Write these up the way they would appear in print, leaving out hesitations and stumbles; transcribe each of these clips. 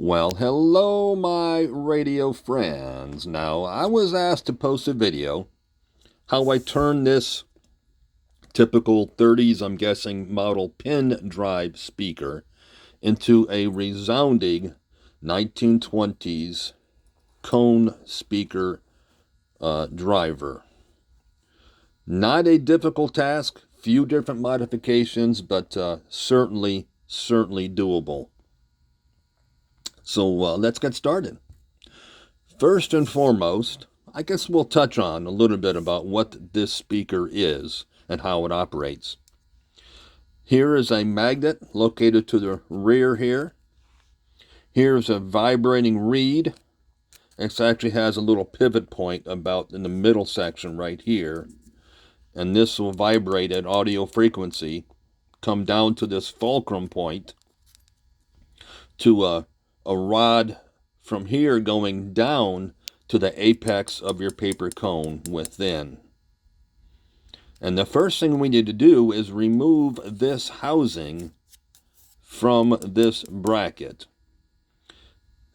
Well, hello, my radio friends. Now, I was asked to post a video how I turned this typical 30s, I'm guessing, model pen drive speaker into a resounding 1920s cone speaker driver. Not a difficult task, few different modifications, but certainly doable. So let's get started. First and foremost, I guess we'll touch on a little bit about what this speaker is and how it operates. Here is a magnet located to the rear here. Here's a vibrating reed. It actually has a little pivot point about in the middle section right here. And this will vibrate at audio frequency, come down to this fulcrum point to a rod from here going down to the apex of your paper cone within. And the first thing we need to do is remove this housing from this bracket.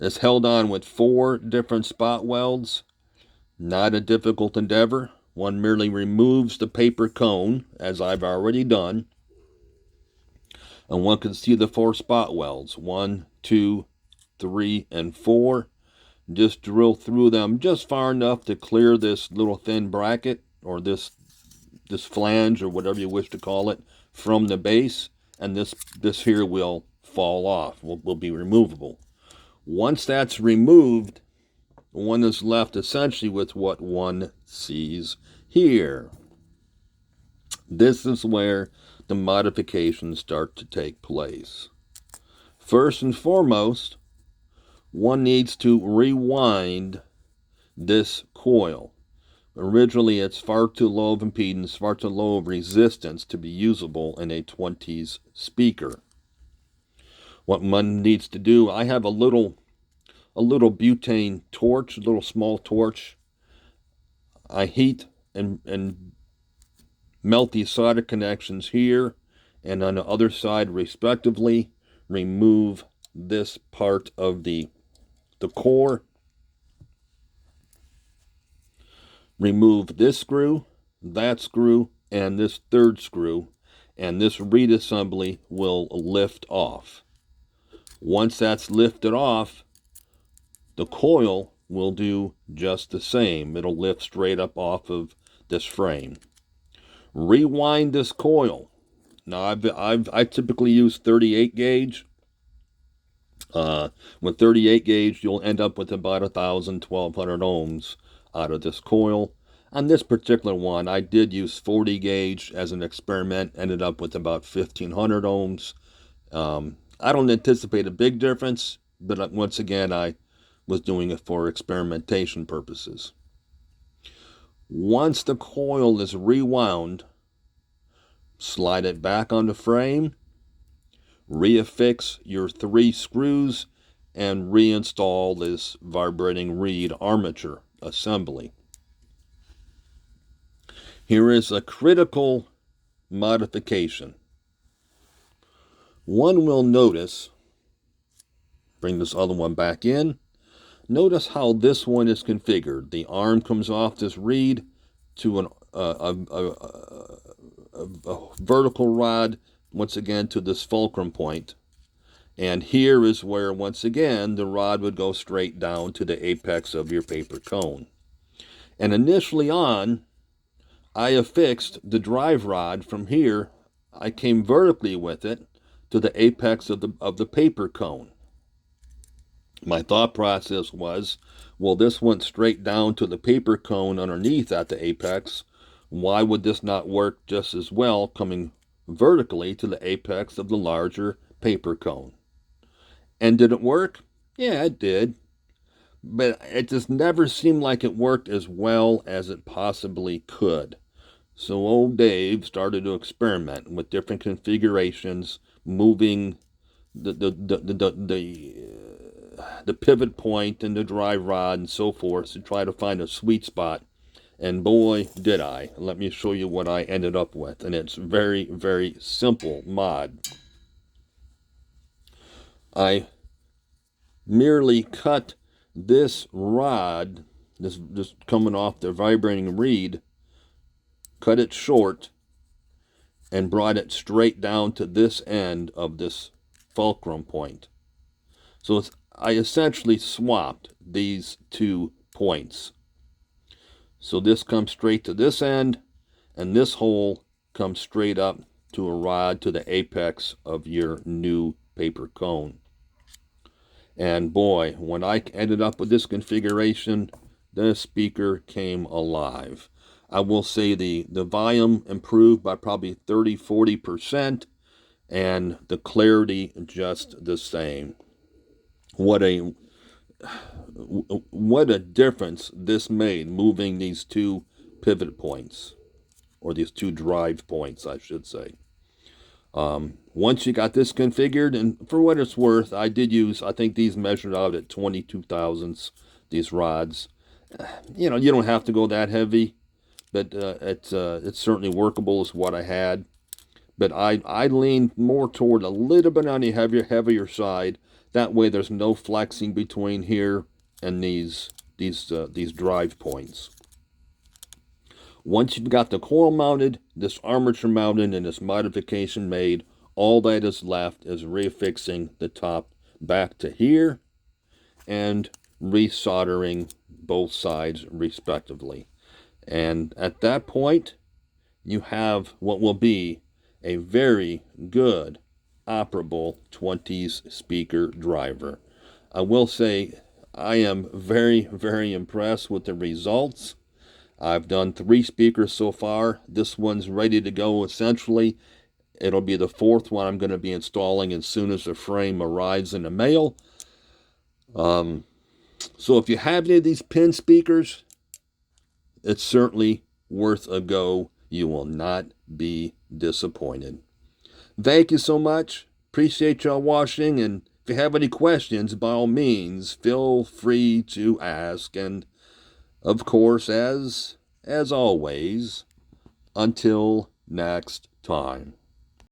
It's held on with 4 different spot welds. Not a difficult endeavor. One merely removes the paper cone, as I've already done. And one can see the 4 spot welds. 1, 2, 3, and 4. Just drill through them just far enough to clear this little thin bracket, or this flange, or whatever you wish to call it, from the base, and this here will fall off, will be removable. Once that's removed, one is left essentially with what one sees here. This is where the modifications start to take place. First and foremost, one needs to rewind this coil. Originally, it's far too low of impedance, far too low of resistance to be usable in a 20s speaker. What one needs to do, I have a little butane torch, a little small torch. I heat and melt these solder connections here and on the other side respectively. Remove this part of the core. Remove this screw, that screw, and this third screw, and this reed assembly will lift off. Once that's lifted off, the coil will do just the same. It'll lift straight up off of this frame. Rewind this coil. Now, I typically use 38 gauge. With 38 gauge, you'll end up with about 1,000, 1,200 ohms out of this coil. On this particular one, I did use 40 gauge as an experiment, ended up with about 1,500 ohms. I don't anticipate a big difference, but once again, I was doing it for experimentation purposes. Once the coil is rewound, slide it back on the frame, reaffix your 3 screws, and reinstall this vibrating reed armature assembly. Here is a critical modification. One will notice, bring this other one back in, notice how this one is configured. The arm comes off this reed to a vertical rod, once again to this fulcrum point. And here is where, once again, the rod would go straight down to the apex of your paper cone. And initially on, I affixed the drive rod from here. I came vertically with it to the apex of the paper cone. My thought process was, well, this went straight down to the paper cone underneath at the apex. Why would this not work just as well coming vertically to the apex of the larger paper cone? And did it work? Yeah, it did. But it just never seemed like it worked as well as it possibly could. So old Dave started to experiment with different configurations, moving the pivot point and the drive rod and so forth to try to find a sweet spot. And boy, did I. Let me show you what I ended up with. And it's very, very simple mod. I merely cut this rod, this coming off the vibrating reed, cut it short and brought it straight down to this end of this fulcrum point. So I essentially swapped these 2 points. So this comes straight to this end, and this hole comes straight up to a rod to the apex of your new paper cone. And boy, when I ended up with this configuration, the speaker came alive. I will say the volume improved by probably 30-40%, and the clarity just the same. What a difference this made, moving these 2 pivot points, or these 2 drive points, I should say. Once you got this configured, and for what it's worth, I did use, I think these measured out at 22 thousandths, these rods. You know, you don't have to go that heavy, but it's certainly workable is what I had. But I leaned more toward a little bit on the heavier side. That way there's no flexing between here and these drive points. Once you've got the coil mounted, this armature mounted, and this modification made, all that is left is reaffixing the top back to here and resoldering both sides respectively. And at that point, you have what will be a very good operable 20s speaker driver. I will say I am very, very impressed with the results. I've done 3 speakers so far. This one's ready to go essentially. It'll be the 4th one I'm going to be installing as soon as the frame arrives in the mail. So if you have any of these pin speakers, it's certainly worth a go. You will not be disappointed. Thank you so much. Appreciate y'all watching, and if you have any questions, by all means, feel free to ask. And of course, as always, until next time.